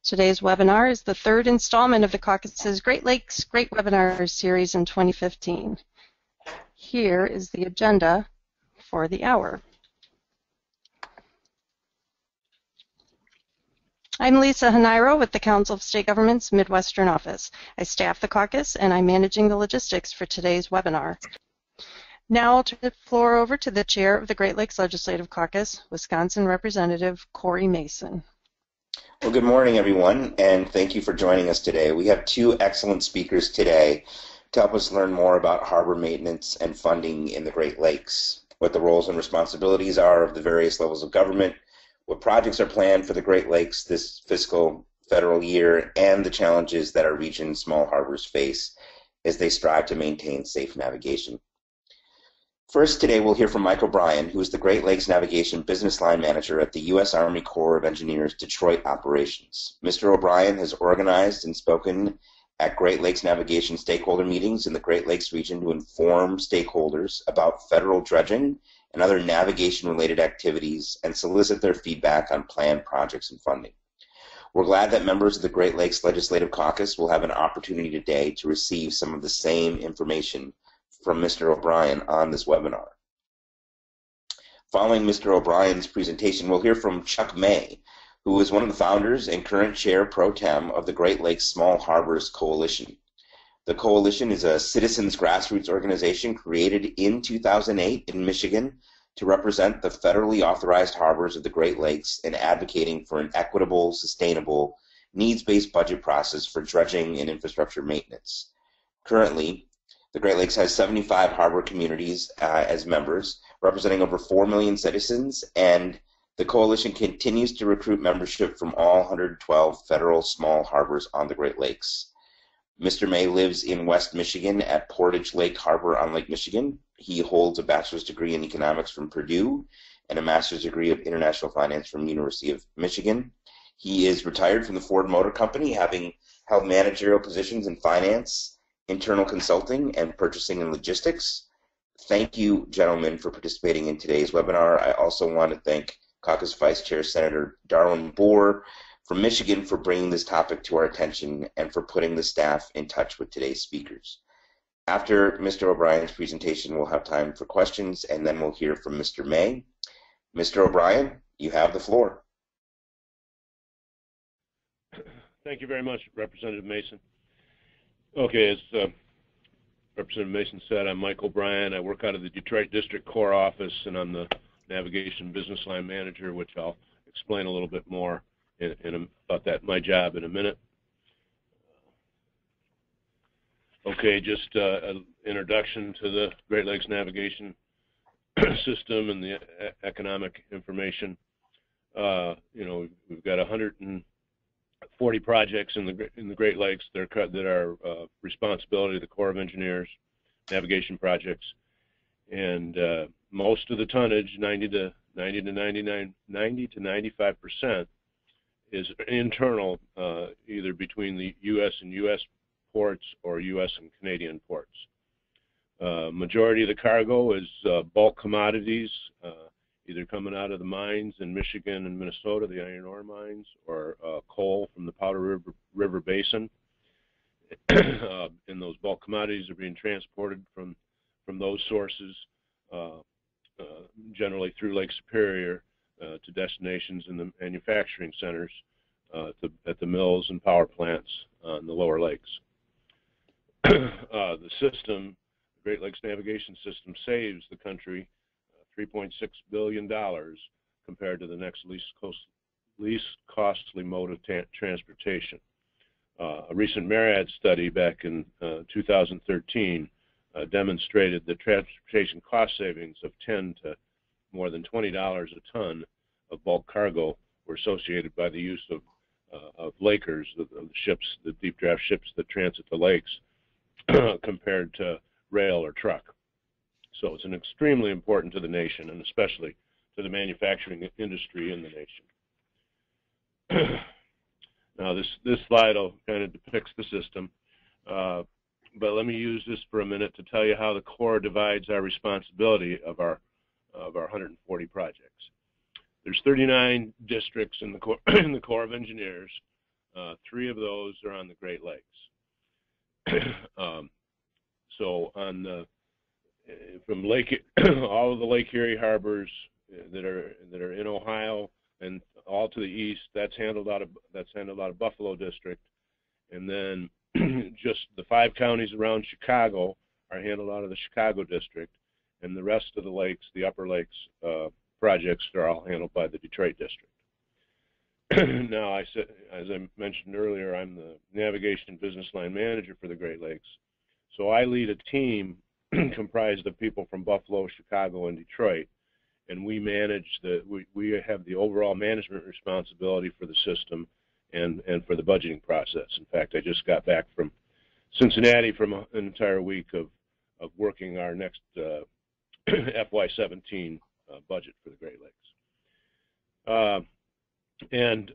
Today's webinar is the third installment of the caucus's Great Lakes Great Webinars series in 2015. Here is the agenda for the hour. I'm Lisa Hanairo with the Council of State Governments Midwestern Office. I staff the caucus and I'm managing the logistics for today's webinar. Now I'll turn the floor over to the chair of the Great Lakes Legislative Caucus, Wisconsin Representative Corey Mason. Well, good morning, everyone, and thank you for joining us today. We have two excellent speakers today to help us learn more about harbor maintenance and funding in the Great Lakes, what the roles and responsibilities are of the various levels of government, what projects are planned for the Great Lakes this fiscal federal year, and the challenges that our region's small harbors face as they strive to maintain safe navigation. First, today we'll hear from Mike O'Brien, who is the Great Lakes Navigation Business Line Manager at the U.S. Army Corps of Engineers Detroit Operations. Mr. O'Brien has organized and spoken at Great Lakes Navigation stakeholder meetings in the Great Lakes region to inform stakeholders about federal dredging and other navigation-related activities and solicit their feedback on planned projects and funding. We're glad that members of the Great Lakes Legislative Caucus will have an opportunity today to receive some of the same information from Mr. O'Brien on this webinar. Following Mr. O'Brien's presentation, we'll hear from Chuck May, who is one of the founders and current chair pro tem of the Great Lakes Small Harbors Coalition. The coalition is a citizens grassroots organization created in 2008 in Michigan to represent the federally authorized harbors of the Great Lakes and advocating for an equitable, sustainable, needs-based budget process for dredging and infrastructure maintenance. Currently, the Great Lakes has 75 harbor communities as members, representing over 4 million citizens, and the coalition continues to recruit membership from all 112 federal small harbors on the Great Lakes. Mr. May lives in West Michigan at Portage Lake Harbor on Lake Michigan. He holds a bachelor's degree in economics from Purdue and a master's degree of international finance from University of Michigan. He is retired from the Ford Motor Company, having held managerial positions in finance, internal consulting, and purchasing and logistics. Thank you, gentlemen, for participating in today's webinar. I also want to thank Caucus Vice Chair Senator Darwin Bohr from Michigan for bringing this topic to our attention and for putting the staff in touch with today's speakers. After Mr. O'Brien's presentation, we'll have time for questions, and then we'll hear from Mr. May. Mr. O'Brien, you have the floor. Thank you very much, Representative Mason. Okay, as Representative Mason said, I'm Mike O'Brien. I work out of the Detroit District Corps office, and I'm the Navigation Business Line Manager, which I'll explain a little bit more about that, my job, in a minute. Okay, just an introduction to the Great Lakes Navigation System and the economic information. We've got 140 projects in the Great Lakes that are responsibility of the Corps of Engineers, navigation projects, and most of the tonnage, 90 to 95%, is internal, either between the U.S. and U.S. ports or U.S. and Canadian ports. Majority of the cargo is bulk commodities, either coming out of the mines in Michigan and Minnesota, the iron ore mines, or coal from the Powder River Basin. And those bulk commodities are being transported from those sources, generally through Lake Superior, to destinations in the manufacturing centers, at the mills and power plants on the lower lakes. The system, the Great Lakes Navigation System, saves the country $3.6 billion compared to the next least costly mode of transportation. A recent Marriott study back in 2013 demonstrated that transportation cost savings of $10 to more than $20 a ton of bulk cargo were associated by the use of lakers, the ships, the deep draft ships that transit the lakes, compared to rail or truck. So it's extremely important to the nation, and especially to the manufacturing industry in the nation. Now this slide kind of depicts the system, but let me use this for a minute to tell you how the Corps divides our responsibility of our 140 projects. There's 39 districts in the Corps of Engineers, 3 of those are on the Great Lakes. So on the from Lake, all of the Lake Erie harbors that are in Ohio and all to the east, that's handled out of Buffalo District, and then just the 5 counties around Chicago are handled out of the Chicago District, and the rest of the lakes, the Upper Lakes projects, are all handled by the Detroit District. Now, as I mentioned earlier, I'm the navigation business line manager for the Great Lakes, so I lead a team comprised of people from Buffalo, Chicago, and Detroit, and we manage we have the overall management responsibility for the system and for the budgeting process. In fact, I just got back from Cincinnati from an entire week of working our next FY17 budget for the Great Lakes. And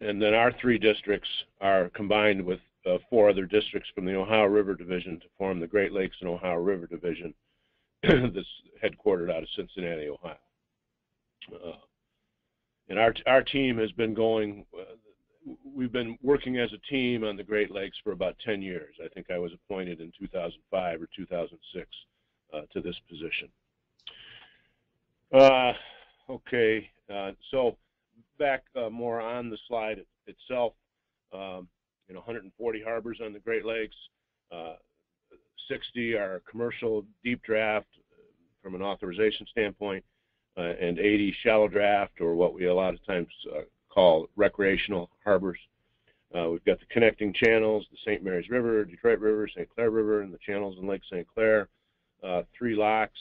then our 3 districts are combined with 4 other districts from the Ohio River Division to form the Great Lakes and Ohio River Division that's headquartered out of Cincinnati, Ohio. And our team has been going, we've been working as a team on the Great Lakes for about 10 years. I think I was appointed in 2005 or 2006 to this position. Okay, so back more on the slide itself, 140 harbors on the Great Lakes, 60 are commercial deep draft from an authorization standpoint, and 80 shallow draft, or what we a lot of times call recreational harbors. We've got the connecting channels, the St. Mary's River, Detroit River, St. Clair River, and the channels in Lake St. Clair, 3 locks,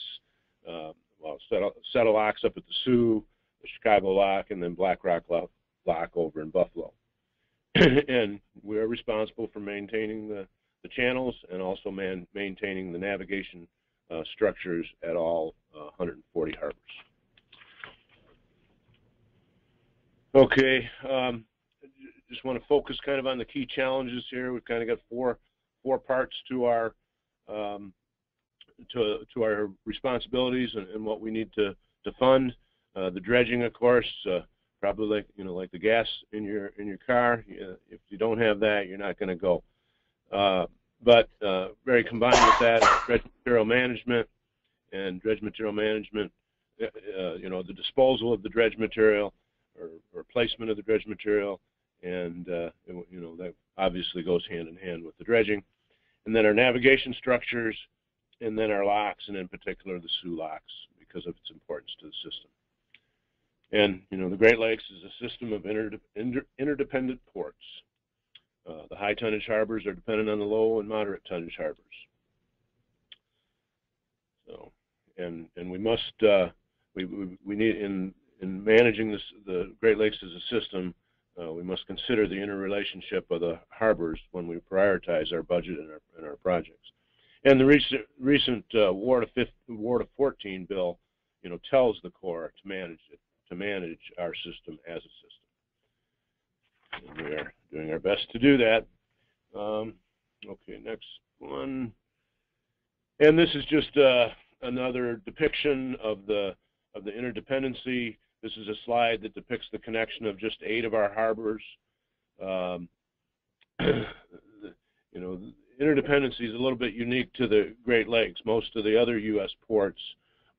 set of locks up at the Sioux, the Chicago Lock, and then Black Rock Lock over in Buffalo. And we're responsible for maintaining the channels and also maintaining the navigation structures at all 140 harbors. Okay, just want to focus kind of on the key challenges here. We've kind of got four parts to our to our responsibilities and what we need to fund. The dredging, of course, probably like the gas in your car. If you don't have that, you're not going to go. But very combined with that is dredge material management, and dredge material management. The disposal of the dredge material or placement of the dredge material, and that obviously goes hand in hand with the dredging. And then our navigation structures, and then our locks, and in particular the Sioux locks, because of its importance to the system. And the Great Lakes is a system of interdependent ports. The high tonnage harbors are dependent on the low and moderate tonnage harbors. So, and we must we need in managing the Great Lakes as a system, we must consider the interrelationship of the harbors when we prioritize our budget and our projects. And the recent Ward of 14 bill, tells the Corps to manage our system as a system. And we are doing our best to do that. Okay, next one. And this is just another depiction of the interdependency. This is a slide that depicts the connection of just 8 of our harbors. Interdependency is a little bit unique to the Great Lakes. Most of the other U.S. ports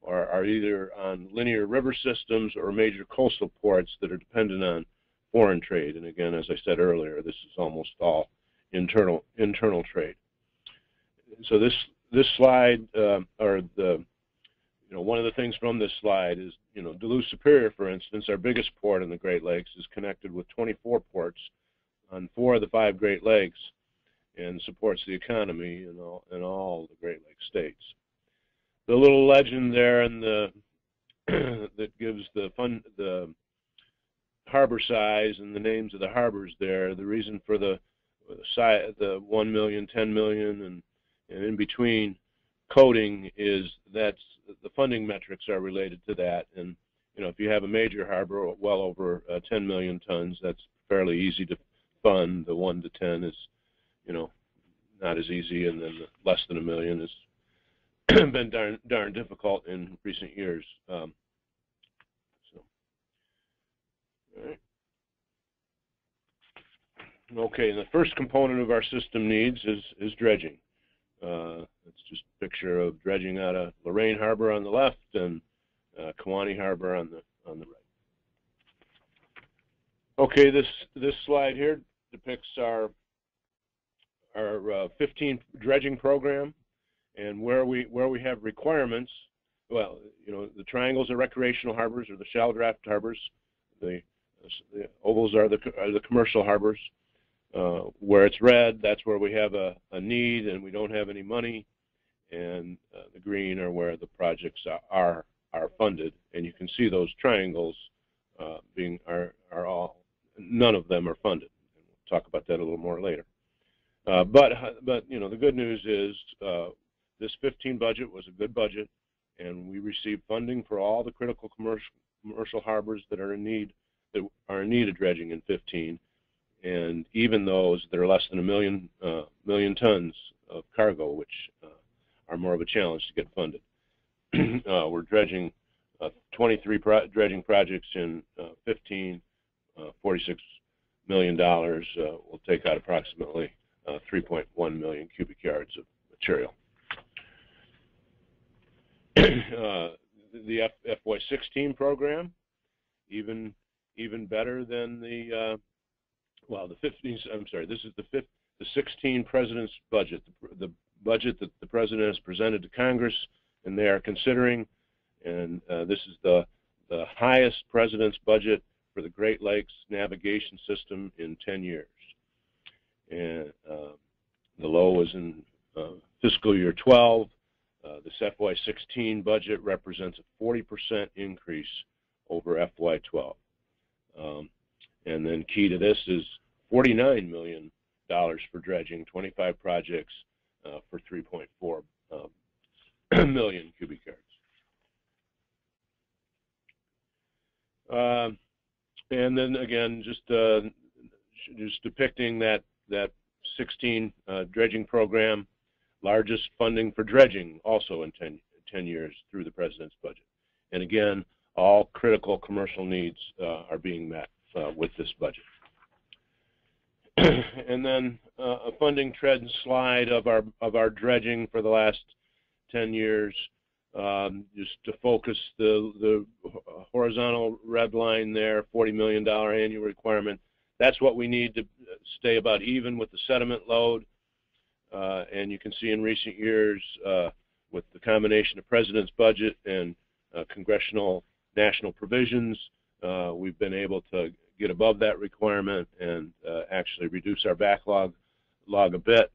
are either on linear river systems or major coastal ports that are dependent on foreign trade. And again, as I said earlier, this is almost all internal trade. So this slide, one of the things from this slide is, Duluth Superior, for instance, our biggest port in the Great Lakes, is connected with 24 ports on 4 of the 5 Great Lakes, and supports the economy in all the Great Lakes states. The little legend there in that gives the harbor size and the names of the harbors there. The reason for the 1 million, 10 million, and in between coding is that's the funding metrics are related to that. And if you have a major harbor well over 10 million tons, that's fairly easy to fund. The 1 to 10 is not as easy, and then the less than a million has been darn difficult in recent years. All right. Okay, and the first component of our system needs is dredging. It's just a picture of dredging out of Lorraine Harbor on the left and Kewanee Harbor on the right. Okay, this slide here depicts our 15 dredging program, and where we have requirements. Well, you know, the triangles are recreational harbors or the shallow draft harbors. The ovals are the commercial harbors. Where it's red, that's where we have a need and we don't have any money, and the green are where the projects are funded. And you can see those triangles are all, none of them are funded. And we'll talk about that a little more later. But you know, the good news is this 15 budget was a good budget, and we received funding for all the critical commercial harbors that are in need of dredging in 15. And even those that are less than a million tons of cargo, which are more of a challenge to get funded. We're dredging 23 dredging projects in 15, $46 million. Will take out approximately 3.1 million cubic yards of material. The FY16 program, even better than the well, the 15. I'm sorry. This is the 16 president's budget, the budget that the president has presented to Congress, and they are considering. And this is the highest president's budget for the Great Lakes navigation system in 10 years. And the low was in fiscal year 12. This FY16 budget represents a 40% increase over FY12. And then key to this is $49 million for dredging, 25 projects for 3.4 million cubic yards. And then again, just depicting that 16 dredging program, largest funding for dredging also in 10 years through the president's budget. And again, all critical commercial needs are being met with this budget. And then a funding trend slide of our dredging for the last 10 years, just to focus the horizontal red line there, $40 million annual requirement. That's what we need to stay about even with the sediment load. And you can see in recent years, with the combination of president's budget and congressional national provisions, we've been able to get above that requirement and actually reduce our backlog a bit.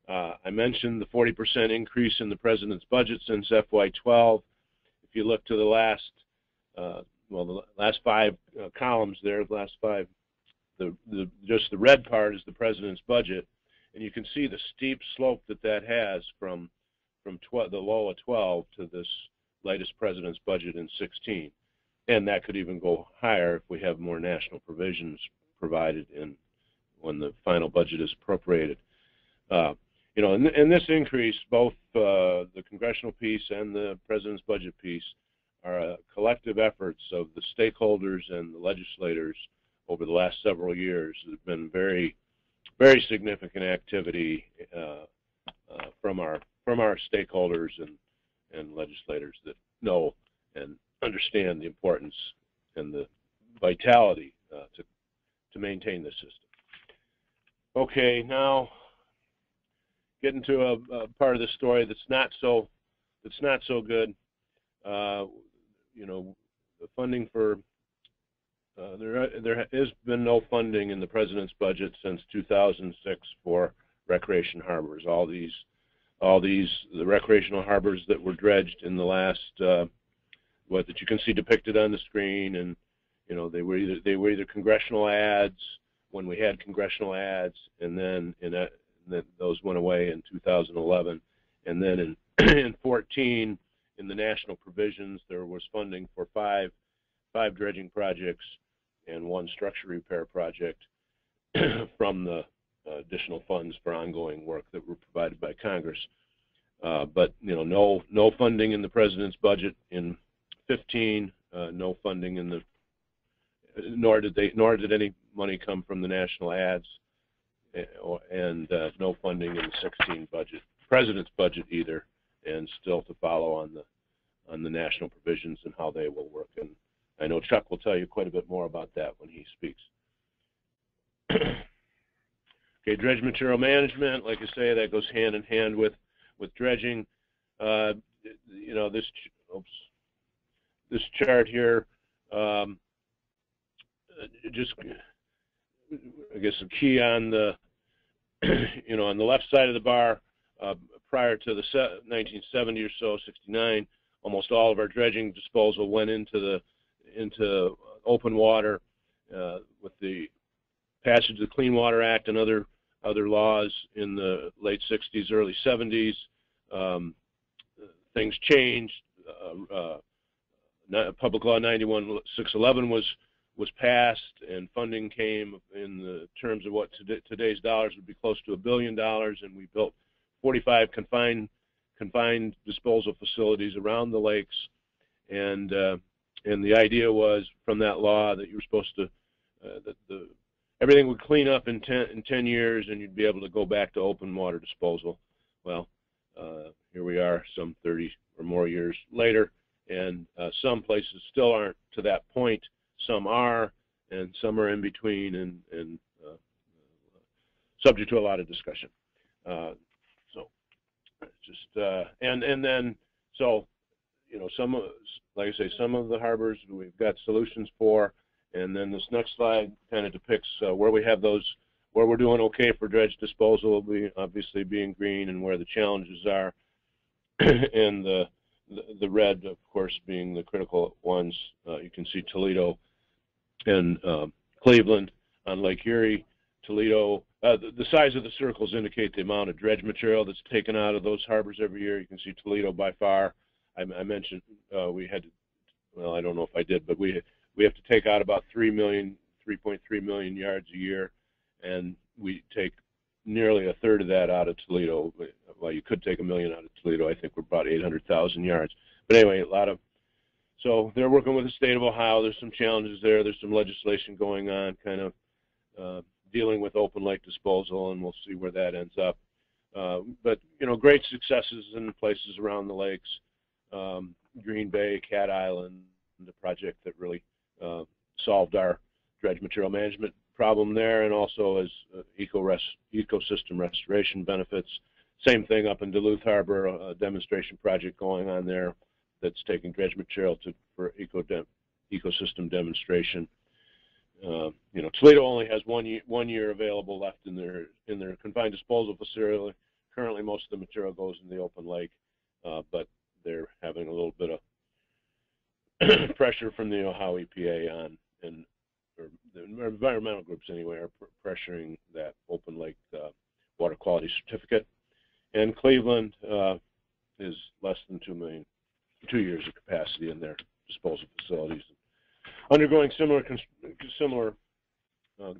I mentioned the 40% increase in the president's budget since FY12. If you look to the last, the last 5 columns there, the last 5, just the red part is the president's budget, and you can see the steep slope that has from the low of 12 to this latest president's budget in 16. And that could even go higher if we have more national provisions provided when the final budget is appropriated. You know, and this increase, both the congressional piece and the president's budget piece, are collective efforts of the stakeholders and the legislators over the last several years. There's been very, very significant activity from our stakeholders and legislators that know and understand the importance and the vitality to maintain this system. Okay, now getting to a part of the story that's not so good. You know, the funding for there has been no funding in the president's budget since 2006 for recreation harbors. All these the recreational harbors that were dredged in the last that you can see depicted on the screen, and you know, they were either congressional ads when we had congressional ads, and then those went away in 2011, and then in 14 in the national provisions there was funding for five dredging projects and 1 structure repair project from the additional funds for ongoing work that were provided by Congress. But you know, no funding in the president's budget in 15, no funding in the nor did any money come from the national ads anything in the 16 budget, President's budget either, and still to follow on the national provisions and how they will work. And I know Chuck will tell you quite a bit more about that when he speaks. Okay, dredge material management, like I say, that goes hand in hand with dredging. You know, this chart here, just I guess the key on the you know, on the left side of the bar, prior to the 1970 or so, 69, almost all of our dredging disposal went into open water with the passage of the Clean Water Act and other laws in the late 60s, early 70s. Things changed. Public Law 91-611 was passed, and funding came in the terms of what today's dollars would be close to $1 billion, and we built 45 confined disposal facilities around the lakes. And the idea was from that law that you were supposed to everything would clean up in 10 years, and you'd be able to go back to open water disposal. Well, here we are, some 30 or more years later, and some places still aren't to that point. Some are, and some are in between, and subject to a lot of discussion. So, just and then so, you know, like I say, some of the harbors we've got solutions for, and then this next slide kind of depicts where we have those, where we're doing okay for dredge disposal, will be obviously being green, and where the challenges are, and the red, of course, being the critical ones. You can see Toledo and Cleveland on Lake Erie. Toledo, the size of the circles indicate the amount of dredge material that's taken out of those harbors every year. You can see Toledo by far. I mentioned we had, well, I don't know if I did, but we have to take out about 3.3 million yards a year, and we take nearly a third of that out of Toledo. Well, you could take 1 million out of Toledo. I think we're about 800,000 yards. But anyway, so they're working with the state of Ohio. There's some challenges there. There's some legislation going on, kind of dealing with open lake disposal, and we'll see where that ends up. But, you know, great successes in places around the lakes. Green Bay, Cat Island, the project that really solved our dredge material management problem there, and also as ecosystem restoration benefits. Same thing up in Duluth Harbor, a demonstration project going on there that's taking dredge material for ecosystem demonstration. You know, Toledo only has one year available left in their confined disposal facility. Currently, most of the material goes in the open lake, but they're having a little bit of pressure from the Ohio EPA or the environmental groups anyway, are pressuring that open lake water quality certificate. And Cleveland is less than 2 years of capacity in their disposal facilities, undergoing similar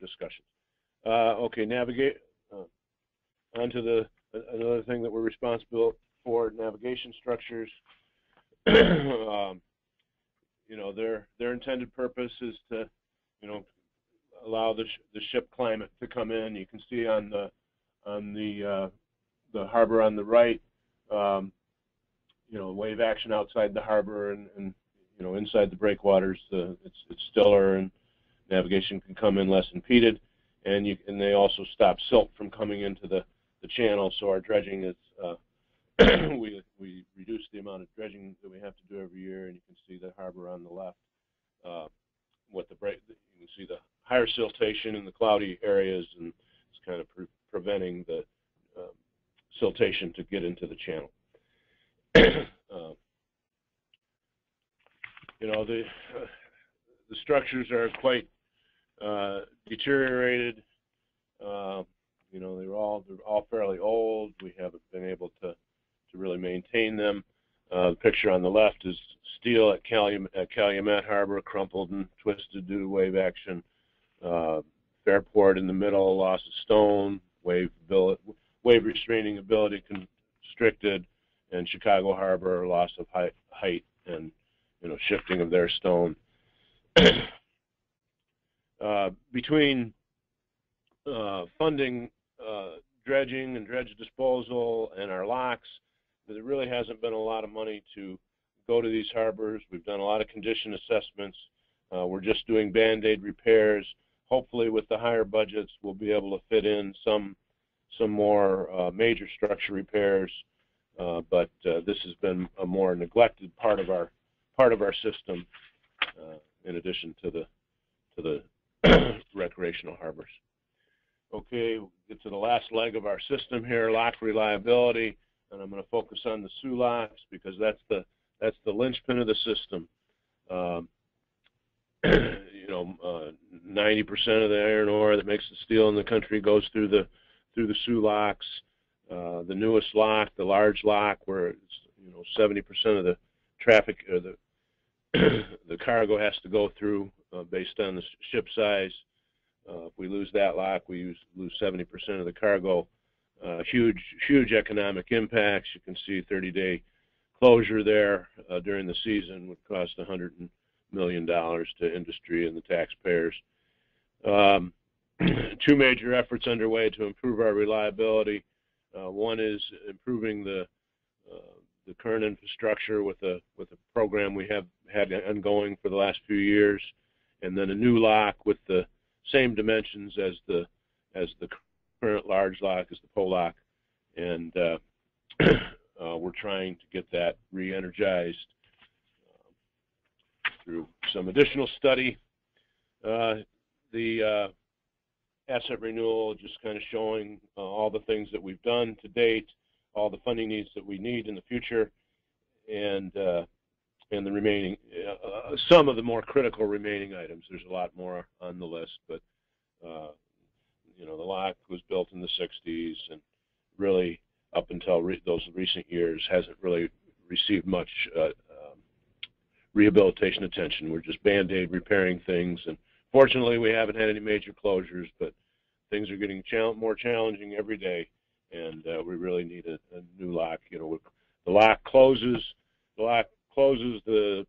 discussions. Okay, navigate onto another thing that we're responsible for, navigation structures. You know, their intended purpose is to, you know, allow the ship climate to come in. You can see on the harbor on the right, you know, wave action outside the harbor, and you know, inside the breakwaters, it's stiller, and navigation can come in less impeded, and they also stop silt from coming into the channel. So our dredging is we reduce the amount of dredging that we have to do every year, and you can see the harbor on the left. You can see the higher siltation in the cloudy areas, and it's kind of preventing the siltation to get into the channel. You know, the structures are quite deteriorated. You know, they're all fairly old. We haven't been able to really maintain them. The picture on the left is steel at Calumet Harbor, crumpled and twisted due to wave action. Fairport in the middle, loss of stone, wave restraining ability constricted, and Chicago Harbor, loss of height and, you know, shifting of their stone. Between funding dredging and dredge disposal and our locks, there really hasn't been a lot of money to go to these harbors. We've done a lot of condition assessments. We're just doing Band-Aid repairs. Hopefully with the higher budgets, we'll be able to fit in some more major structure repairs. But this has been a more neglected part of our system, in addition to the recreational harbors. Okay, we'll get to the last leg of our system here, lock reliability, and I'm going to focus on the SU locks because that's the linchpin of the system. 90% of the iron ore that makes the steel in the country goes through the SU locks. The newest lock, the large lock, where it's 70% of the traffic or the cargo has to go through based on the ship size. If we lose that lock, we lose 70% of the cargo. Huge economic impacts. You can see 30-day closure there during the season would cost $100 million to industry and the taxpayers. Two major efforts underway to improve our reliability. One is improving the current infrastructure with a program we have had ongoing for the last few years, and then a new lock with the same dimensions as the current large lock, as the pole lock, and we're trying to get that re-energized through some additional study. The asset renewal, just kind of showing all the things that we've done to date, all the funding needs that we need in the future, and the remaining, some of the more critical remaining items. There's a lot more on the list, but the lock was built in the 60s, and really up until those recent years hasn't really received much rehabilitation attention. We're just Band-Aid repairing things, and fortunately we haven't had any major closures, but things are getting more challenging every day, and we really need a new lock. The lock closes the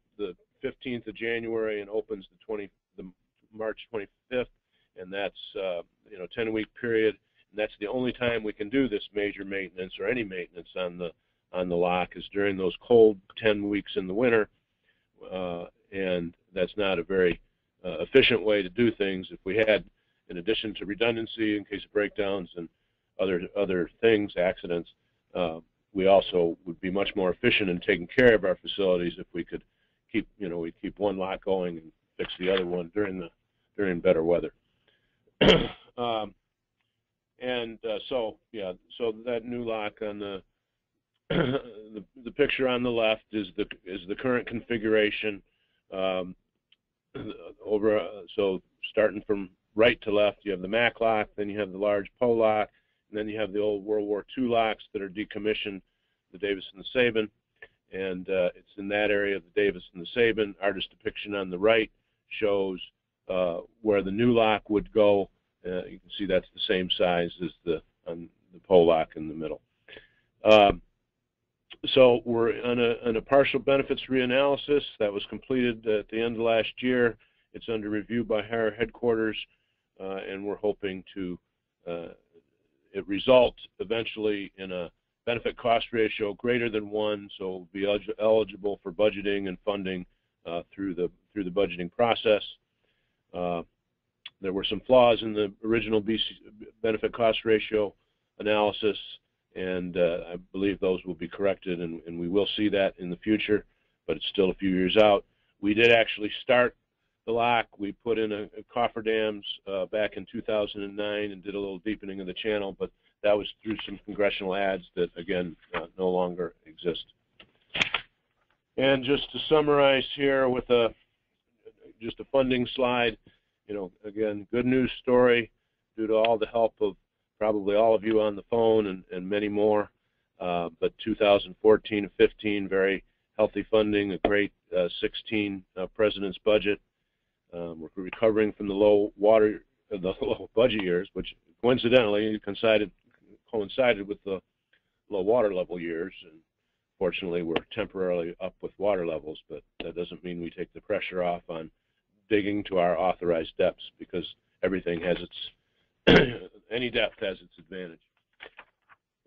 15th of January and opens the March 25th, and that's 10-week period, and that's the only time we can do this major maintenance or any maintenance on the lock is during those cold 10 weeks in the winter, and that's not a very efficient way to do things. If we had, in addition to redundancy in case of breakdowns and other things, accidents, we also would be much more efficient in taking care of our facilities if we could keep one lock going and fix the other one during better weather. So that new lock on the picture on the left is the current configuration. So starting from right to left, you have the Mac lock, then you have the large Poe lock, and then you have the old World War II locks that are decommissioned, the Davis and the Sabin, and it's in that area of the Davis and the Sabin. Artist depiction on the right shows where the new lock would go. You can see that's the same size as the Poe lock in the middle. So we're on a partial benefits reanalysis that was completed at the end of last year. It's under review by higher headquarters, and we're hoping to it result eventually in a benefit cost ratio greater than 1, so we'll be eligible for budgeting and funding through the budgeting process. There were some flaws in the original BC benefit cost ratio analysis, and I believe those will be corrected, and we will see that in the future, but it's still a few years out. We did actually start the lock. We put in a cofferdams back in 2009 and did a little deepening of the channel, but that was through some congressional ads that, again, no longer exist. And just to summarize here with just a funding slide, again, good news story due to all the help of probably all of you on the phone and many more, but 2014 and 15, very healthy funding, a great 16 president's budget. We're recovering from the low budget years, which coincidentally coincided with the low water level years. And fortunately, we're temporarily up with water levels, but that doesn't mean we take the pressure off on digging to our authorized depths, because everything has its any depth has its advantage.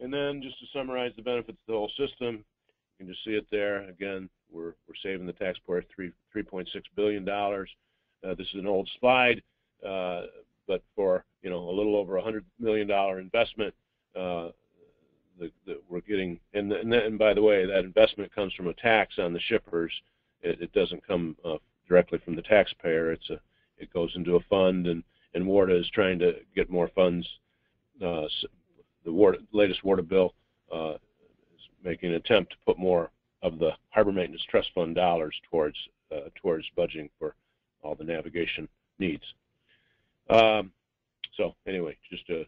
And then just to summarize the benefits of the whole system, you can just see it there. Again, we're saving the taxpayer $3.6 billion. This is an old slide, but for a little over $100 million investment that we're getting. And by the way, that investment comes from a tax on the shippers. It doesn't come directly from the taxpayer. It goes into a fund, and WARDA is trying to get more funds. The latest WARDA bill is making an attempt to put more of the Harbor Maintenance Trust Fund dollars towards budgeting for all the navigation needs. So anyway, just a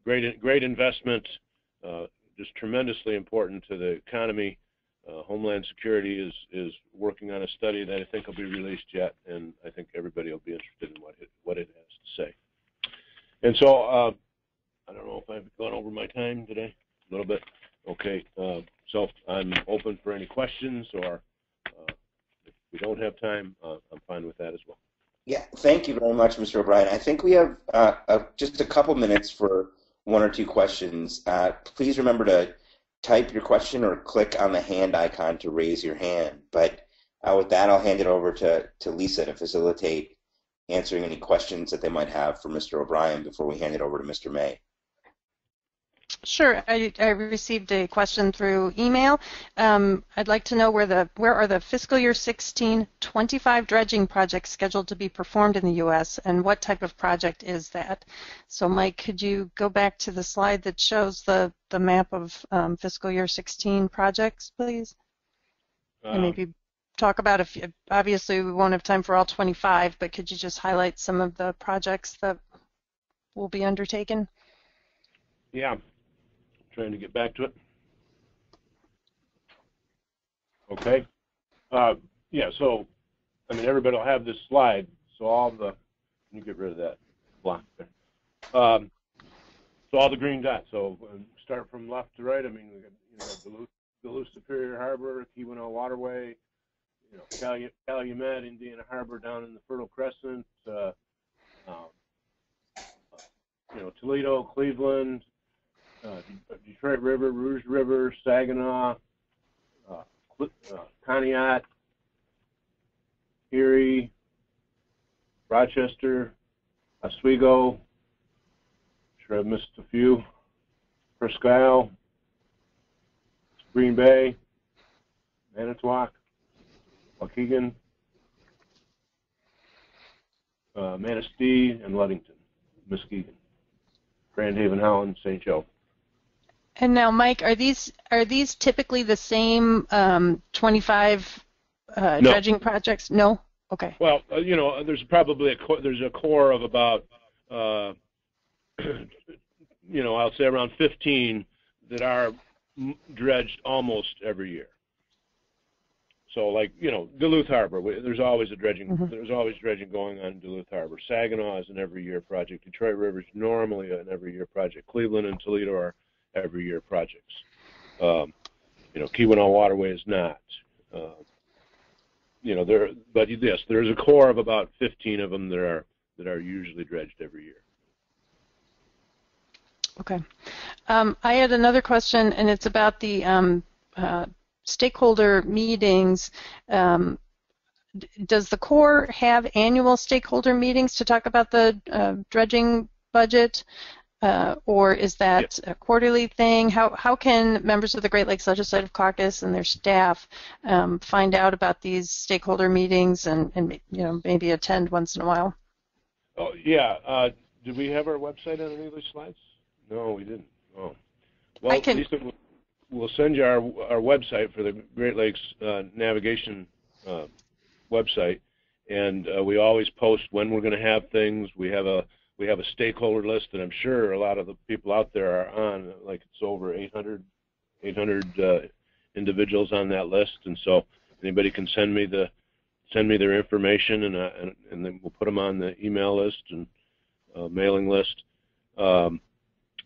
great investment, just tremendously important to the economy. Homeland Security is working on a study that I think will be released yet, and I think everybody will be interested in what it has to say. And so I don't know if I've gone over my time today. A little bit. Okay. So I'm open for any questions, or if we don't have time, I'm fine with that as well. Yeah, thank you very much, Mr. O'Brien. I think we have just a couple minutes for one or two questions. Please remember to type your question or click on the hand icon to raise your hand. But with that, I'll hand it over to Lisa to facilitate answering any questions that they might have for Mr. O'Brien before we hand it over to Mr. May. Sure. I received a question through email. I'd like to know where are the fiscal year 16 25 dredging projects scheduled to be performed in the U.S. and what type of project is that? So, Mike, could you go back to the slide that shows the map of fiscal year 16 projects, please? And maybe talk about obviously we won't have time for all 25, but could you just highlight some of the projects that will be undertaken? Yeah. Trying to get back to it. Okay. Yeah, so, I mean, everybody will have this slide, so let me get rid of that block there. So all the green dots, so start from left to right, I mean, we got Duluth Superior Harbor, Keweenaw Waterway, Calumet, Indiana Harbor down in the Fertile Crescent, Toledo, Cleveland, Detroit River, Rouge River, Saginaw, Conneaut, Erie, Rochester, Oswego, sure I've missed a few, Presque Isle, Green Bay, Manitowoc, Waukegan, Manistee, and Ludington, Muskegon, Grand Haven, Holland, St. Joe. And now, Mike, are these typically the same 25 dredging projects? No. Okay. Well, there's probably there's a core of about I'll say around 15 that are dredged almost every year. So, like Duluth Harbor, there's always a dredging. Mm-hmm. There's always dredging going on in Duluth Harbor. Saginaw is an every year project. Detroit River is normally an every year project. Cleveland and Toledo are every year projects. Keweenaw Waterway is not. But yes, there's a core of about 15 of them that are usually dredged every year. Okay. I had another question, and it's about the stakeholder meetings. Does the Corps have annual stakeholder meetings to talk about the dredging budget? Or is that a quarterly thing? How can members of the Great Lakes Legislative Caucus and their staff find out about these stakeholder meetings and maybe attend once in a while? Oh yeah. Did we have our website on any of these slides? No, we didn't. Oh. Well, Lisa, we'll send you our website for the Great Lakes navigation website, and we always post when we're going to have things. We have a stakeholder list that I'm sure a lot of the people out there are on. Like it's over 800 individuals on that list, and so anybody can send me their information, and then we'll put them on the email list and mailing list.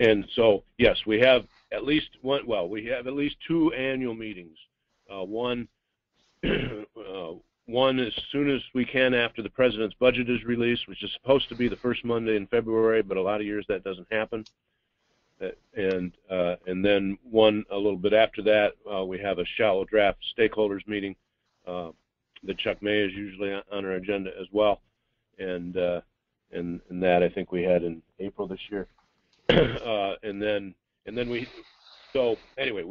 And so yes, we have at least one. Well, we have at least 2 annual meetings. One as soon as we can after the president's budget is released, which is supposed to be the first Monday in February, but a lot of years that doesn't happen. And then a little bit after that, we have a shallow draft stakeholders meeting that Chuck May is usually on our agenda as well, and that I think we had in April this year. So anyway,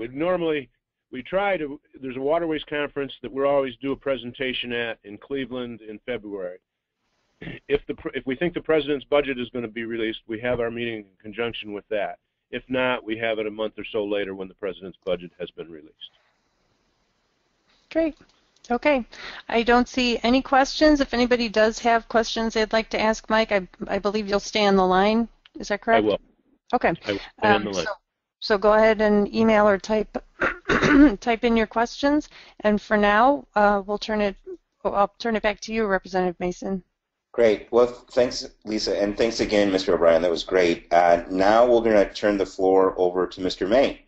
we try to. There's a waterways conference that we always do a presentation at in Cleveland in February. If we think the president's budget is going to be released, we have our meeting in conjunction with that. If not, we have it a month or so later when the president's budget has been released. Great. Okay. I don't see any questions. If anybody does have questions they'd like to ask Mike, I believe you'll stay on the line. Is that correct? I will. Okay. I will stay on the line. So go ahead and email or type in your questions. And for now, I'll turn it back to you, Representative Mason. Great. Well, thanks, Lisa, and thanks again, Mr. O'Brien. That was great. Now we're going to turn the floor over to Mr. May.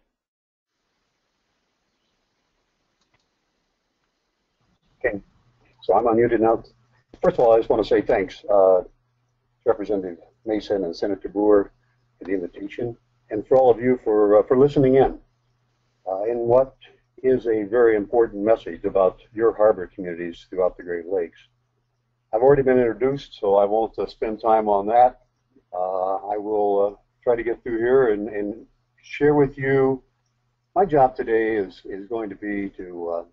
Okay, so I'm unmuted now. First of all, I just want to say thanks to Representative Mason and Senator Brewer for the invitation, and for all of you for listening in what is a very important message about your harbor communities throughout the Great Lakes. I've already been introduced, so I won't spend time on that. I will try to get through here and share with you. My job today is going to be to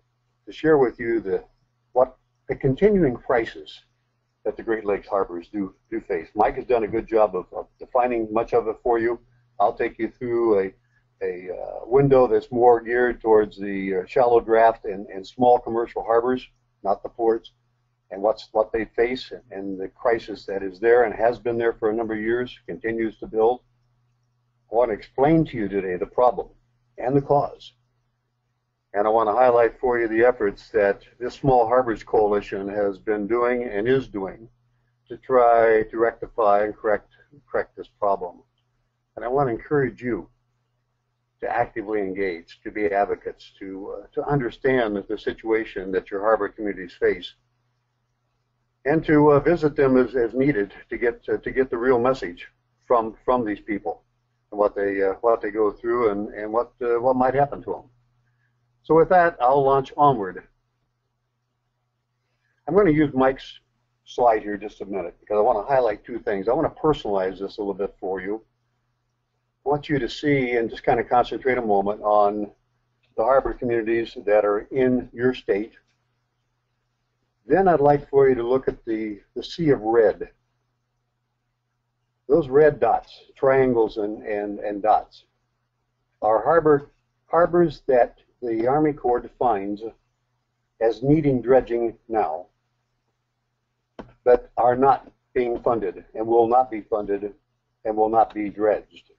share with you the continuing crisis that the Great Lakes harbors do face. Mike has done a good job of defining much of it for you. I'll take you through a window that's more geared towards the shallow draft and small commercial harbors, not the ports, and what they face and the crisis that is there and has been there for a number of years, continues to build. I want to explain to you today the problem and the cause. And I want to highlight for you the efforts that this Small Harbors Coalition has been doing and is doing to try to rectify and correct this problem. And I want to encourage you to actively engage, to be advocates, to understand the situation that your harbor communities face, and to visit them as needed to get the real message from these people and what they go through and what might happen to them. So with that, I'll launch onward. I'm going to use Mike's slide here just a minute because I want to highlight two things. I want to personalize this a little bit for you. I want you to see and just kind of concentrate a moment on the harbor communities that are in your state. Then I'd like for you to look at the sea of red. Those red dots, triangles and dots, are harbors that the Army Corps defines as needing dredging now, but are not being funded and will not be funded and will not be dredged.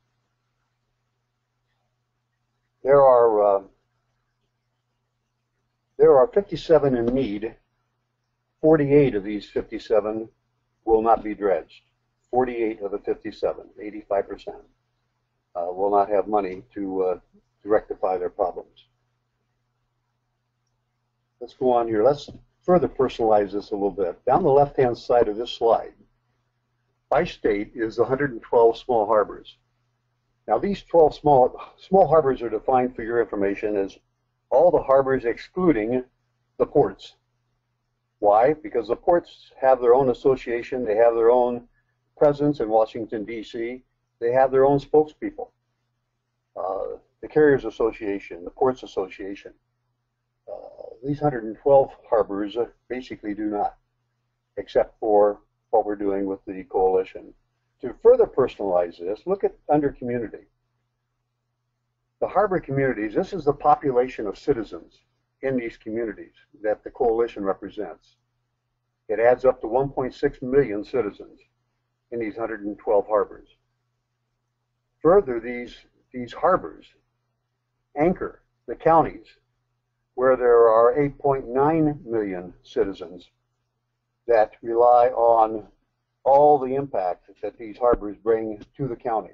There are 57 in need. 48 of these 57 will not be dredged. 48 of the 57, 85%, will not have money to rectify their problems. Let's go on here. Let's further personalize this a little bit. Down the left-hand side of this slide, by state is 112 small harbors. Now, these 12 small harbors are defined, for your information, as all the harbors excluding the ports. Why? Because the ports have their own association. They have their own presence in Washington, D.C. They have their own spokespeople. The Carriers Association, the Ports Association. These 112 harbors basically do not, except for what we're doing with the coalition. To further personalize this, look at under community. The harbor communities, this is the population of citizens in these communities that the coalition represents. It adds up to 1.6 million citizens in these 112 harbors. Further, these harbors anchor the counties where there are 8.9 million citizens that rely on all the impact that these harbors bring to the county.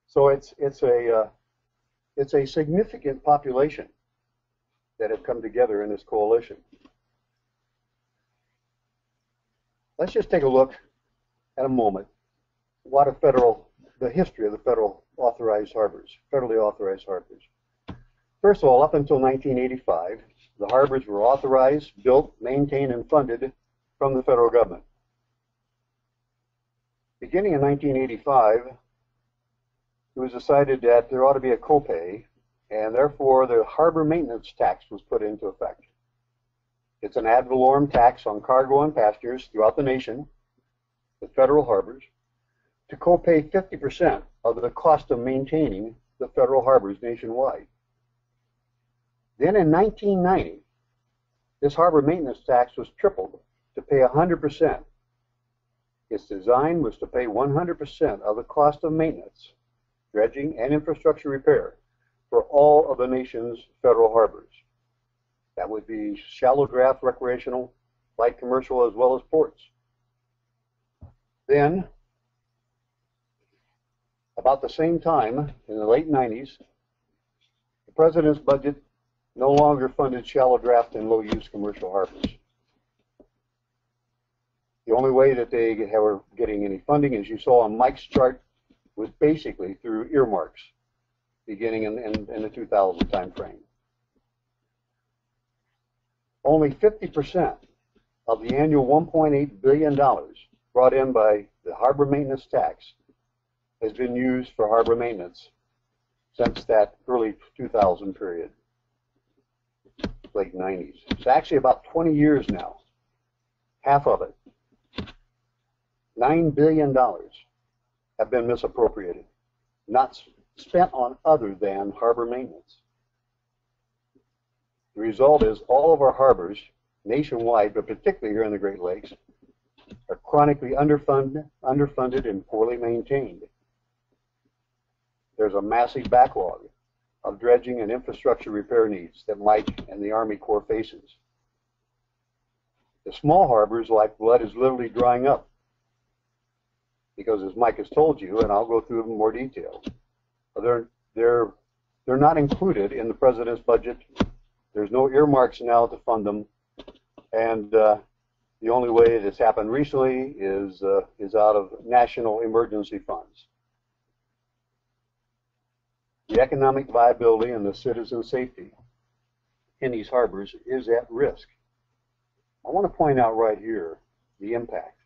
So it's a significant population that have come together in this coalition. Let's just take a look at a moment what a federal the history of the federally authorized harbors. First of all, up until 1985, the harbors were authorized, built, maintained, and funded from the federal government. Beginning in 1985, it was decided that there ought to be a copay, and therefore the harbor maintenance tax was put into effect. It's an ad valorem tax on cargo and passengers throughout the nation, the federal harbors, to copay 50% of the cost of maintaining the federal harbors nationwide. Then in 1990, this harbor maintenance tax was tripled to pay 100%. Its design was to pay 100% of the cost of maintenance, dredging, and infrastructure repair for all of the nation's federal harbors. That would be shallow draft, recreational, light commercial, as well as ports. Then, about the same time, in the late 90s, the president's budget no longer funded shallow draft and low-use commercial harbors. The only way that they were getting any funding, as you saw on Mike's chart, was basically through earmarks, beginning in the 2000 time frame. Only 50% of the annual $1.8 billion brought in by the harbor maintenance tax has been used for harbor maintenance since that early 2000 period, late 90s. It's actually about 20 years now, half of it. $9 billion have been misappropriated, not spent on other than harbor maintenance. The result is all of our harbors nationwide, but particularly here in the Great Lakes, are chronically underfunded and poorly maintained. There's a massive backlog of dredging and infrastructure repair needs that Mike and the Army Corps faces. The small harbors' lifeblood is literally drying up because, as Mike has told you, and I'll go through in more detail, they're not included in the president's budget. There's no earmarks now to fund them, and the only way that's happened recently is out of national emergency funds. The economic viability and the citizen safety in these harbors is at risk. I want to point out right here the impact.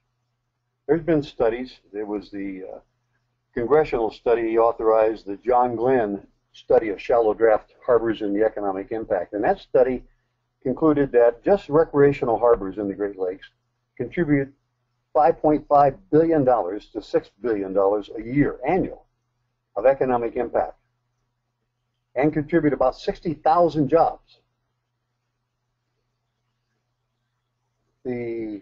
There's been studies. There was the congressional study authorized, the John Glenn study of shallow draft harbors and the economic impact. And that study concluded that just recreational harbors in the Great Lakes contribute $5.5 billion to $6 billion a year, annual, of economic impact, and contribute about 60,000 jobs. The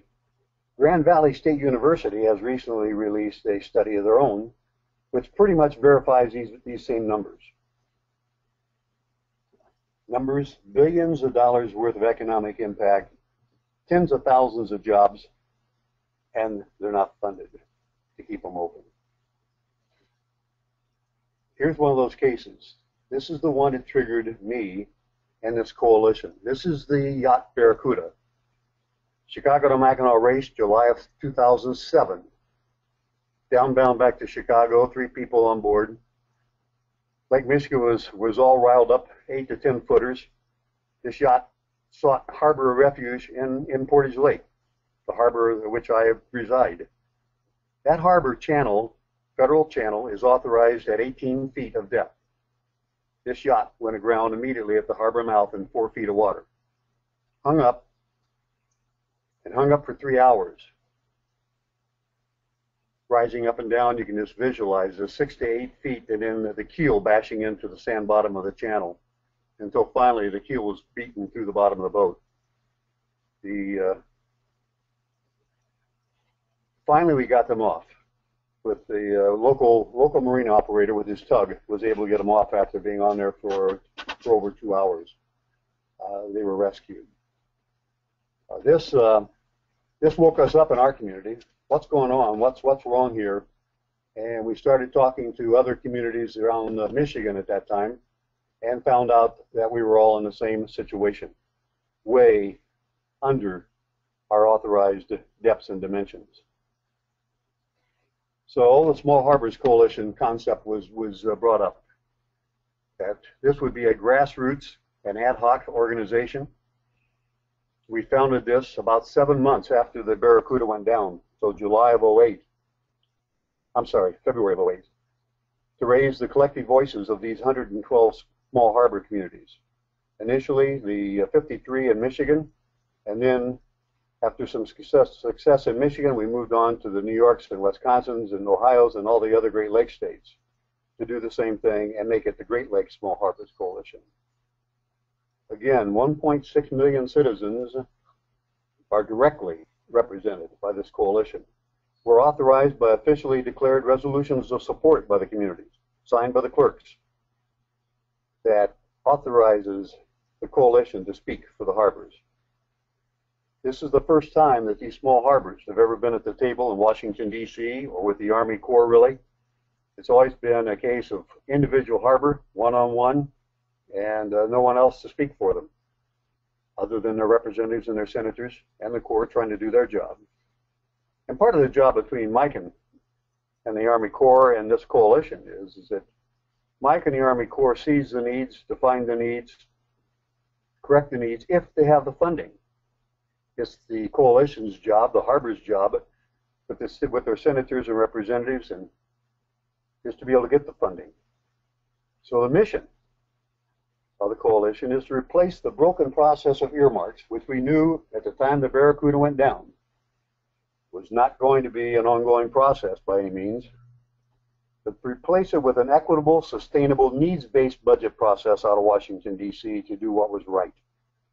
Grand Valley State University has recently released a study of their own, which pretty much verifies these same numbers. Numbers, billions of dollars worth of economic impact, tens of thousands of jobs, and they're not funded to keep them open. Here's one of those cases. This is the one that triggered me and this coalition. This is the yacht Barracuda. Chicago to Mackinac race, July of 2007. Downbound back to Chicago, 3 people on board. Lake Michigan was all riled up, 8 to 10 footers. This yacht sought harbor refuge in Portage Lake, the harbor in which I reside. That harbor channel, federal channel, is authorized at 18 feet of depth. This yacht went aground immediately at the harbor mouth in 4 feet of water. Hung up for 3 hours. Rising up and down, you can just visualize the 6 to 8 feet and then the keel bashing into the sand bottom of the channel until finally the keel was beaten through the bottom of the boat. Finally we got them off. With the local marine operator with his tug was able to get them off after being on there for over 2 hours. They were rescued. This woke us up in our community. What's going on? What's wrong here? And we started talking to other communities around Michigan at that time and found out that we were all in the same situation, way under our authorized depths and dimensions. So the Small Harbors Coalition concept was brought up. That this would be a grassroots and ad hoc organization. We founded this about 7 months after the Barracuda went down, so July of '08. I'm sorry, February of '08, to raise the collective voices of these 112 small harbor communities. Initially, the 53 in Michigan, and then after some success in Michigan, we moved on to the New Yorks and Wisconsins and Ohios and all the other Great Lakes states to do the same thing and make it the Great Lakes Small Harbors Coalition. Again, 1.6 million citizens are directly represented by this coalition. We're authorized by officially declared resolutions of support by the communities, signed by the clerks, that authorizes the coalition to speak for the harbors. This is the first time that these small harbors have ever been at the table in Washington, D.C., or with the Army Corps, really. It's always been a case of individual harbor, one-on-one, and no one else to speak for them, other than their representatives and their senators and the Corps trying to do their job. And part of the job between Mike and the Army Corps and this coalition is that Mike and the Army Corps sees the needs, define the needs, correct the needs if they have the funding. It's the coalition's job, the harbor's job, with their senators and representatives, and is to be able to get the funding. So the mission of the coalition is to replace the broken process of earmarks, which we knew at the time the Barracuda went down was not going to be an ongoing process by any means, but replace it with an equitable, sustainable, needs-based budget process out of Washington, D.C. to do what was right,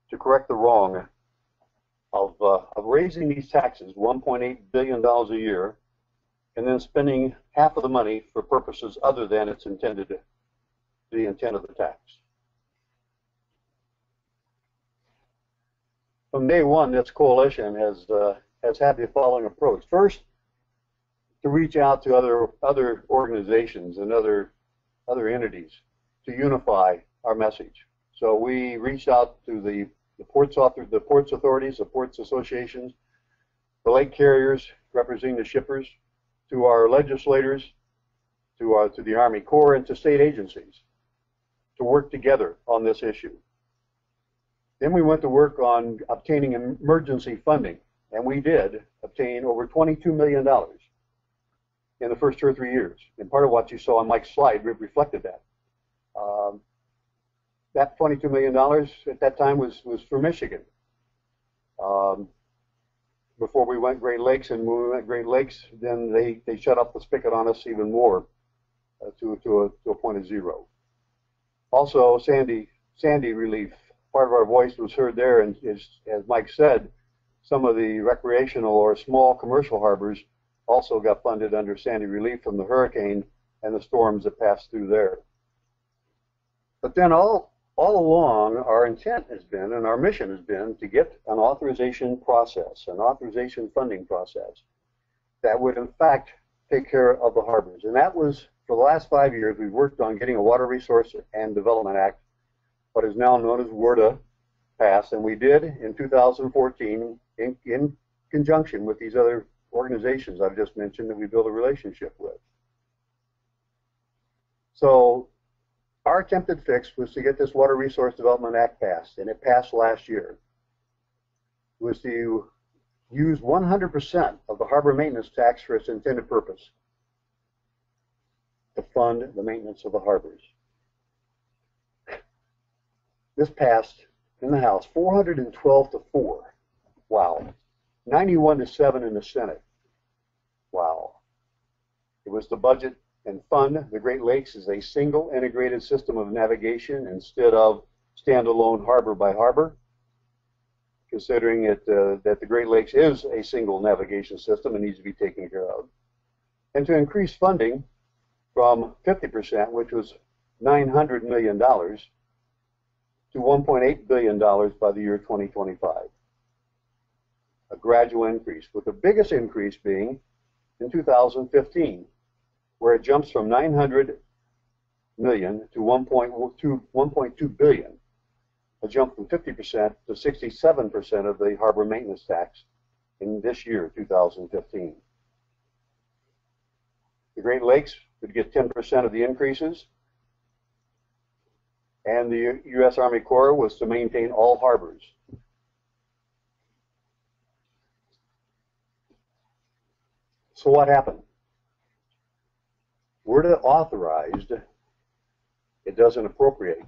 to correct the wrong of raising these taxes, $1.8 billion a year, and then spending half of the money for purposes other than its intended, the intent of the tax. From day one, this coalition has had the following approach. First, to reach out to other organizations and other entities to unify our message. So we reached out to the ports authorities, the ports associations, the lake carriers representing the shippers, to our legislators, to the Army Corps, and to state agencies to work together on this issue. Then we went to work on obtaining emergency funding, and we did obtain over $22 million in the first 2 or 3 years. And part of what you saw on Mike's slide reflected that. That $22 million at that time was for Michigan. Before we went Great Lakes, and when we went Great Lakes, then they shut up the spigot on us even more to a point of zero. Also, Sandy relief. Part of our voice was heard there, and as Mike said, some of the recreational or small commercial harbors also got funded under Sandy relief from the hurricane and the storms that passed through there. But then all along, our intent has been, and our mission has been, to get an authorization process, an authorization funding process that would in fact take care of the harbors. And that was, for the last 5 years, we've worked on getting a Water Resource and Development Act, what is now known as WRDA, passed, and we did in 2014 in conjunction with these other organizations I've just mentioned that we built a relationship with. So our attempted fix was to get this Water Resource Development Act passed, and it passed last year. It was to use 100% of the harbor maintenance tax for its intended purpose, to fund the maintenance of the harbors. This passed in the House 412 to 4. Wow. 91 to 7 in the Senate. Wow. It was to budget and fund the Great Lakes as a single integrated system of navigation instead of standalone harbor by harbor, considering that the Great Lakes is a single navigation system and needs to be taken care of. And to increase funding from 50%, which was $900 million, to $1.8 billion by the year 2025. A gradual increase, with the biggest increase being in 2015, where it jumps from $900 million to $1.2 billion, a jump from 50% to 67% of the harbor maintenance tax in this year, 2015. The Great Lakes would get 10% of the increases, and the U.S. Army Corps was to maintain all harbors. So what happened? We're authorized, it doesn't appropriate.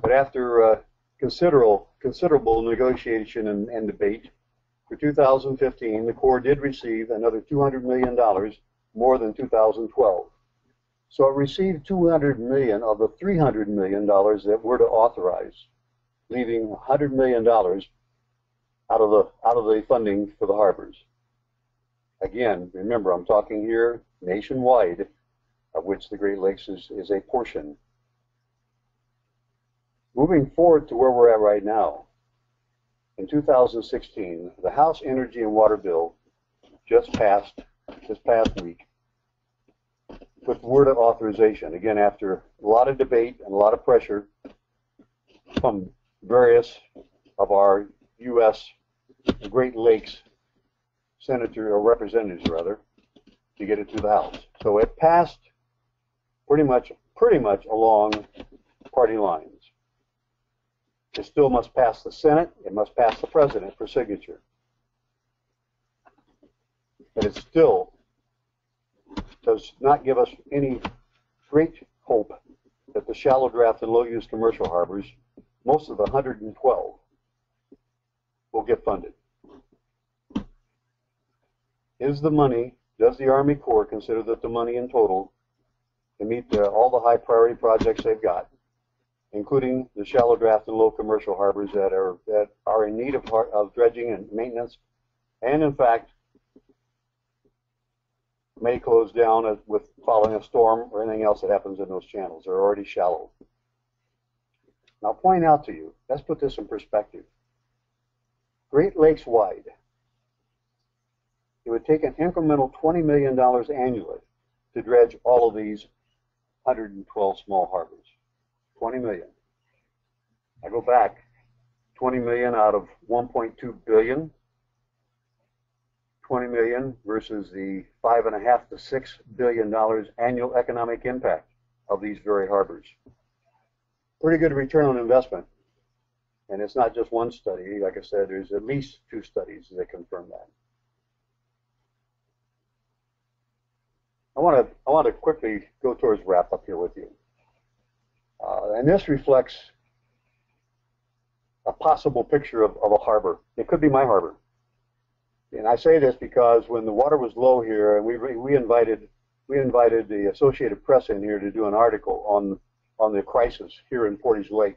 But after considerable negotiation and debate, for 2015, the Corps did receive another $200 million more than 2012. So it received $200 million of the $300 million that were to authorize, leaving $100 million out of the funding for the harbors. Again, remember, I'm talking here nationwide, of which the Great Lakes is a portion. Moving forward to where we're at right now, in 2016, the House Energy and Water Bill just passed this past week with word of authorization, again after a lot of debate and a lot of pressure from various of our U.S. Great Lakes senators, or representatives rather, to get it through the House. So it passed pretty much along party lines. It still must pass the Senate, it must pass the President for signature. But it still does not give us any great hope that the shallow draft and low-use commercial harbors, most of the 112, will get funded. Does the Army Corps consider that the money in total to meet all the high priority projects they've got, including the shallow draft and low commercial harbors that are in need of dredging and maintenance, and in fact may close down with following a storm or anything else that happens in those channels? They're already shallow. Now, I'll point out to you, let's put this in perspective. Great Lakes wide, it would take an incremental $20 million annually to dredge all of these 112 small harbors. 20 million. I go back, 20 million out of 1.2 billion. 20 million versus the $5.5 to $6 billion annual economic impact of these very harbors. Pretty good return on investment. And it's not just one study. Like I said, there's at least 2 studies that confirm that. I want to quickly go towards wrap up here with you. And this reflects a possible picture of a harbor. It could be my harbor. And I say this because when the water was low here, and we invited the Associated Press in here to do an article on the crisis here in Portage Lake,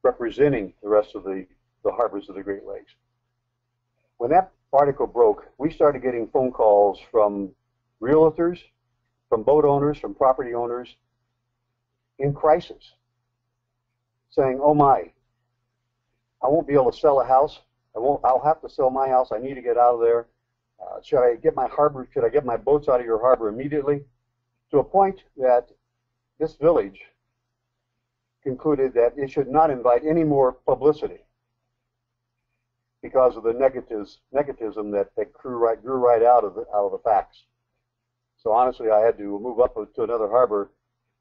representing the rest of the harbors of the Great Lakes. When that article broke, we started getting phone calls from realtors, from boat owners, from property owners in crisis, saying, "Oh my, I won't be able to sell a house. I'll have to sell my house. I need to get out of there. Should I get my boats out of your harbor immediately?" To a point that this village concluded that it should not invite any more publicity because of the negativism that grew right out of the facts. So honestly, I had to move up to another harbor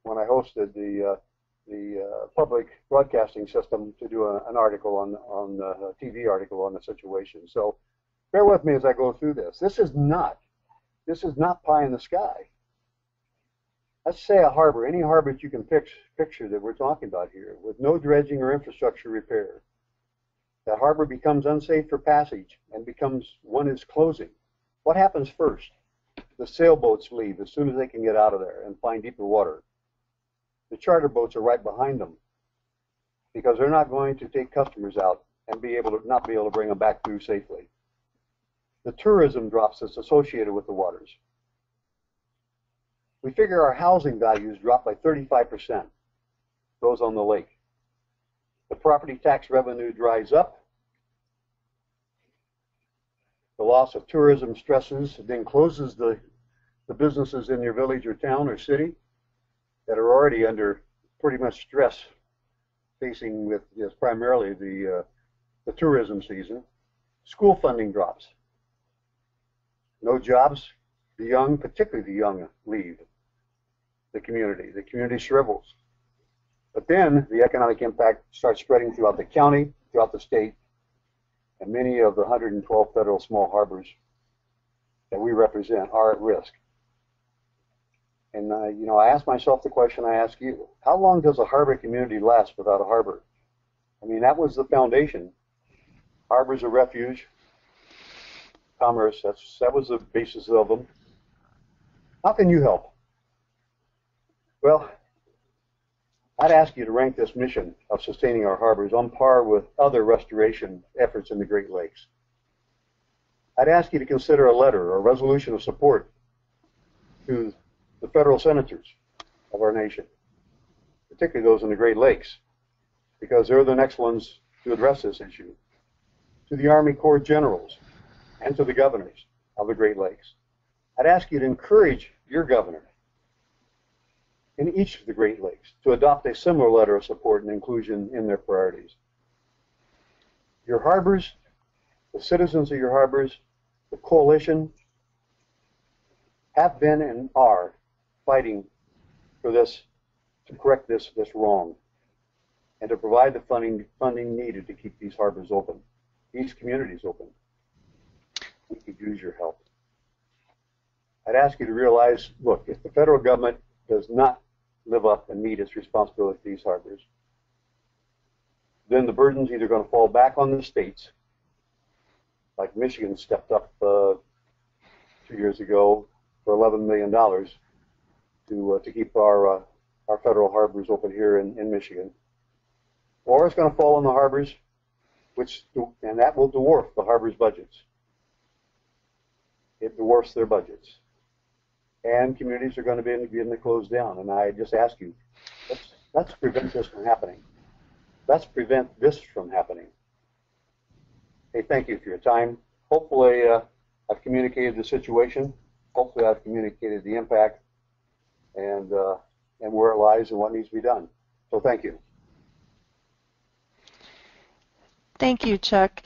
when I hosted the public broadcasting system to do an article on a TV article on the situation. So bear with me as I go through this. This is not pie in the sky. Let's say a harbor, any harbor that you can picture that we're talking about here, with no dredging or infrastructure repair. That harbor becomes unsafe for passage and one is closing. What happens first? The sailboats leave as soon as they can get out of there and find deeper water. The charter boats are right behind them because they're not going to take customers out and not be able to bring them back through safely. The tourism drops that's associated with the waters. We figure our housing values drop by 35%, those on the lake. The property tax revenue dries up. The loss of tourism stresses, then closes the businesses in your village or town or city that are already under pretty much stress, facing with primarily the tourism season. School funding drops. No jobs, The young, particularly the young, leave the community shrivels. But then the economic impact starts spreading throughout the county, throughout the state, and many of the 112 federal small harbors that we represent are at risk. And I ask myself the question I ask you: how long does a harbor community last without a harbor? I mean, that was the foundation. Harbors of refuge, commerce, that was the basis of them. How can you help? Well, I'd ask you to rank this mission of sustaining our harbors on par with other restoration efforts in the Great Lakes. I'd ask you to consider a letter or resolution of support to the federal senators of our nation, particularly those in the Great Lakes, because they're the next ones to address this issue, to the Army Corps generals, and to the governors of the Great Lakes. I'd ask you to encourage your governor in each of the Great Lakes to adopt a similar letter of support and inclusion in their priorities. Your harbors, the citizens of your harbors, the coalition have been and are fighting for this, to correct this wrong, and to provide the funding needed to keep these harbors open, these communities open. We could use your help. I'd ask you to realize, look, if the federal government does not live up and meet its responsibility to these harbors, then the burden's either going to fall back on the states, like Michigan stepped up 2 years ago for $11 million to keep our federal harbors open here in Michigan, or it's going to fall on the harbors, and that will dwarf the harbors' budgets. It dwarfs their budgets. And communities are going to be beginning to close down. And I just ask you, let's prevent this from happening. Let's prevent this from happening. Hey, thank you for your time. Hopefully I've communicated the situation. Hopefully I've communicated the impact and where it lies and what needs to be done. So thank you. Thank you, Chuck.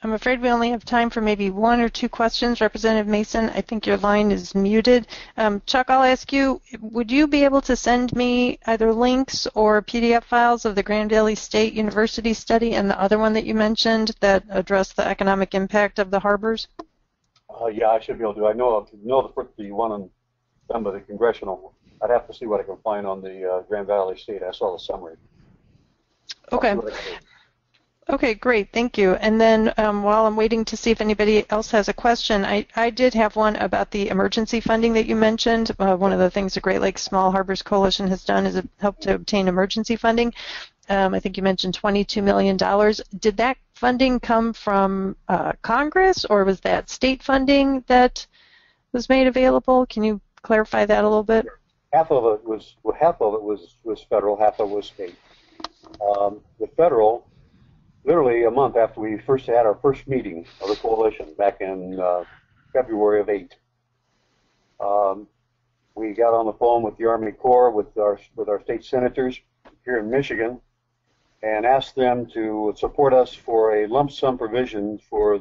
I'm afraid we only have time for maybe 1 or 2 questions. Representative Mason, I think your line is muted. Chuck, I'll ask you, would you be able to send me either links or PDF files of the Grand Valley State University study and the other one that you mentioned that address the economic impact of the harbors? Yeah, I should be able to. I know the one done by the congressional. I'd have to see what I can find on the Grand Valley State. I saw the summary. Okay. Okay, great. Thank you. And then while I'm waiting to see if anybody else has a question, I did have one about the emergency funding that you mentioned. One of the things the Great Lakes Small Harbors Coalition has done is help to obtain emergency funding. I think you mentioned $22 million. Did that funding come from Congress, or was that state funding that was made available? Can you clarify that a little bit? Half of it was federal, half of it was state. The federal, literally a month after we first had our first meeting of the coalition back in February of 2008, we got on the phone with the Army Corps, with our state senators here in Michigan, and asked them to support us for a lump sum provision for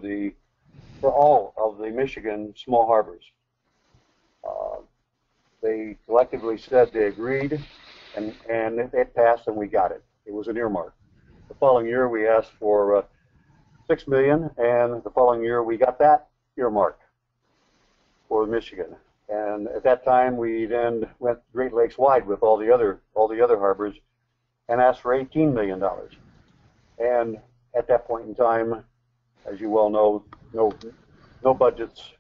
all of the Michigan small harbors. They collectively said they agreed, and it passed, and we got it. It was an earmark. The following year, we asked for $6 million, and the following year, we got that earmark for Michigan. And at that time, we then went Great Lakes wide with all the other harbors, and asked for $18 million. And at that point in time, as you well know, no budgets,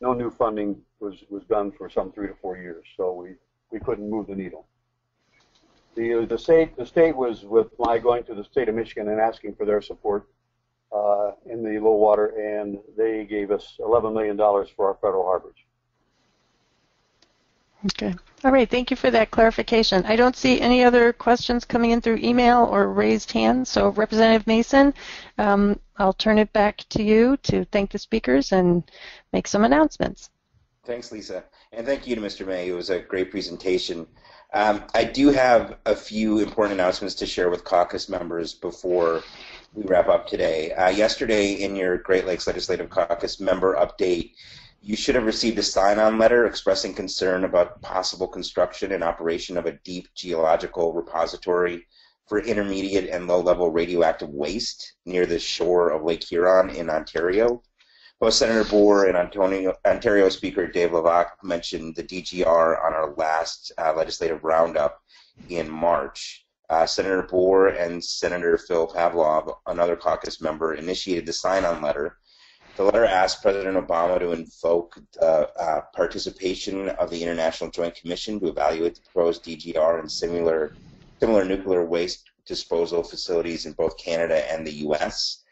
no new funding was done for some 3 to 4 years. So we couldn't move the needle. The state was with my going to the state of Michigan and asking for their support in the low water, and they gave us $11 million for our federal harbors. Okay. All right. Thank you for that clarification. I don't see any other questions coming in through email or raised hands. So, Representative Mason, I'll turn it back to you to thank the speakers and make some announcements. Thanks, Lisa. And thank you to Mr. May. It was a great presentation. I do have a few important announcements to share with caucus members before we wrap up today. Yesterday, in your Great Lakes Legislative Caucus member update, You should have received a sign-on letter expressing concern about possible construction and operation of a deep geological repository for intermediate and low-level radioactive waste near the shore of Lake Huron in Ontario. Both Senator Boer and Ontario Speaker Dave Levac mentioned the DGR on our last legislative roundup in March. Senator Boer and Senator Phil Pavlov, another caucus member, initiated the sign-on letter. The letter asked President Obama to invoke participation of the International Joint Commission to evaluate the proposed DGR and similar nuclear waste disposal facilities in both Canada and the U.S.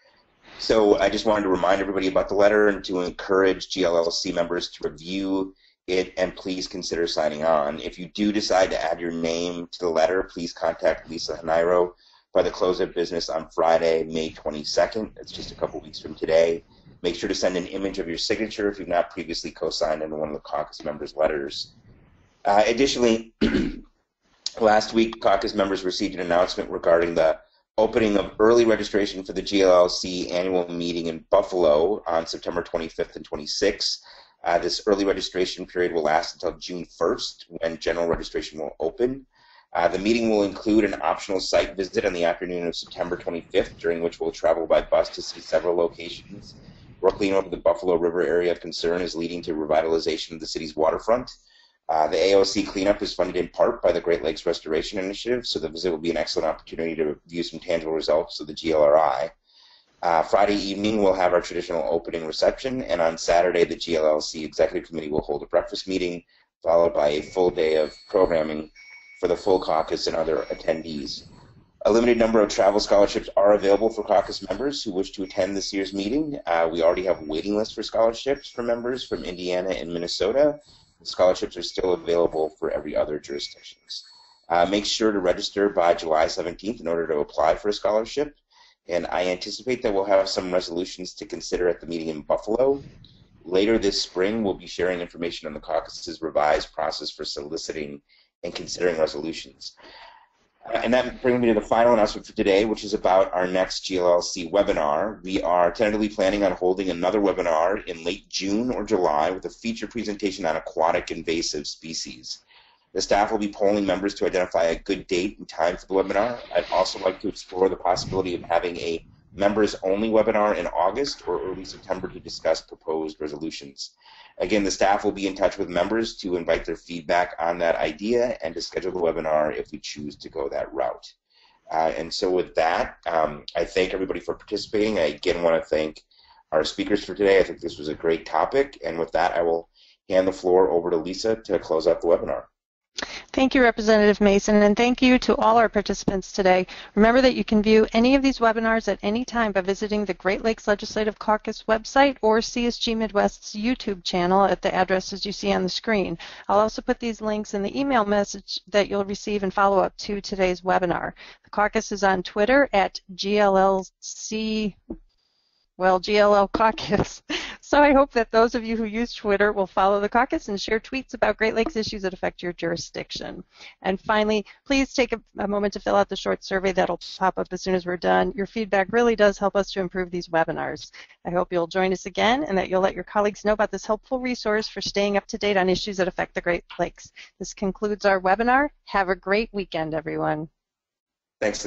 So I just wanted to remind everybody about the letter and to encourage GLLC members to review it and please consider signing on. If you do decide to add your name to the letter, please contact Lisa Hanairo by the close of business on Friday, May 22nd. That's just a couple weeks from today. Make sure to send an image of your signature if you've not previously co-signed on one of the caucus members' letters. Additionally, last week, caucus members received an announcement regarding the opening of early registration for the GLLC annual meeting in Buffalo on September 25th and 26th. This early registration period will last until June 1st, when general registration will open. The meeting will include an optional site visit on the afternoon of September 25th, during which we'll travel by bus to see several locations. Work cleanup of the Buffalo River area of concern is leading to revitalization of the city's waterfront. The AOC cleanup is funded in part by the Great Lakes Restoration Initiative, so the visit will be an excellent opportunity to view some tangible results of the GLRI. Friday evening, we'll have our traditional opening reception, and on Saturday, the GLLC Executive Committee will hold a breakfast meeting, followed by a full day of programming for the full caucus and other attendees. A limited number of travel scholarships are available for caucus members who wish to attend this year's meeting. We already have waiting lists for scholarships for members from Indiana and Minnesota. The scholarships are still available for every other jurisdictions. Make sure to register by July 17th in order to apply for a scholarship. And I anticipate that we'll have some resolutions to consider at the meeting in Buffalo. Later this spring, we'll be sharing information on the caucus's revised process for soliciting and considering resolutions. And that brings me to the final announcement for today, which is about our next GLLC webinar. We are tentatively planning on holding another webinar in late June or July with a feature presentation on aquatic invasive species. The staff will be polling members to identify a good date and time for the webinar. I'd also like to explore the possibility of having a members-only webinar in August or early September to discuss proposed resolutions. Again, the staff will be in touch with members to invite their feedback on that idea and to schedule the webinar if we choose to go that route. And so with that, I thank everybody for participating. I again want to thank our speakers for today. I think this was a great topic. And with that, I will hand the floor over to Lisa to close out the webinar. Thank you, Representative Mason, and thank you to all our participants today. Remember that you can view any of these webinars at any time by visiting the Great Lakes Legislative Caucus website or CSG Midwest's YouTube channel at the addresses you see on the screen. I'll also put these links in the email message that you'll receive in follow-up to today's webinar. The caucus is on Twitter at GLLC, well, GLL Caucus. So I hope that those of you who use Twitter will follow the caucus and share tweets about Great Lakes issues that affect your jurisdiction. And finally, please take a moment to fill out the short survey that'll pop up as soon as we're done. Your feedback really does help us to improve these webinars. I hope you'll join us again and that you'll let your colleagues know about this helpful resource for staying up to date on issues that affect the Great Lakes. This concludes our webinar. Have a great weekend, everyone. Thanks.